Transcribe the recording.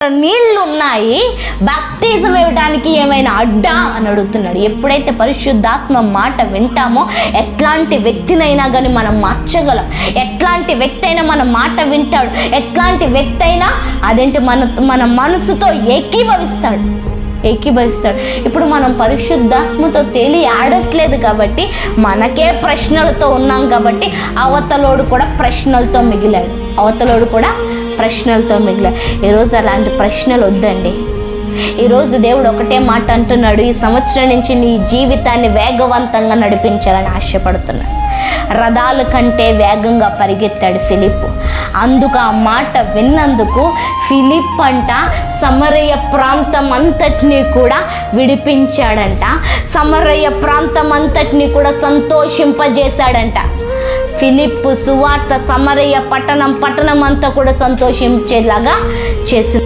నీళ్లు ఉన్నాయి, బాప్తిజం ఇవ్వడానికి ఏమైనా అడ్డా అని అడుగుతున్నాడు. ఎప్పుడైతే పరిశుద్ధాత్మ మాట వింటామో ఎట్లాంటి వ్యక్తినైనా కానీ మనం మార్చగలం. ఎట్లాంటి వ్యక్తి అయినా మన మాట వింటాడు. ఎట్లాంటి వ్యక్తి అయినా అదేంటి మన మనసుతో ఏకీభవిస్తాడు. ఇప్పుడు మనం పరిశుద్ధాత్మతో తేలి ఆడట్లేదు కాబట్టి, మనకే ప్రశ్నలతో ఉన్నాం కాబట్టి అవతలోడు కూడా ప్రశ్నలతో మిగిలాడు. ఈరోజు అలాంటి ప్రశ్నలు వద్దండి. ఈరోజు దేవుడు ఒకటే మాట అంటున్నాడు, ఈ సంవత్సరం నుంచి నీ జీవితాన్ని వేగవంతంగా నడిపించాలని ఆశపడుతున్నాడు. రథాల కంటే వేగంగా పరిగెత్తాడు ఫిలిప్పు. అందుకు ఆ మాట విన్నందుకు ఫిలిప్ అంట సమరయ ప్రాంతం అంతటినీ కూడా విడిపించాడంట. సమరయ ప్రాంతం అంతటినీ కూడా సంతోషింపజేశాడంట. ఫిలిప్పు సువార్త సమరయ పట్టణం అంతా కూడా సంతోషించేలాగా చేసింది.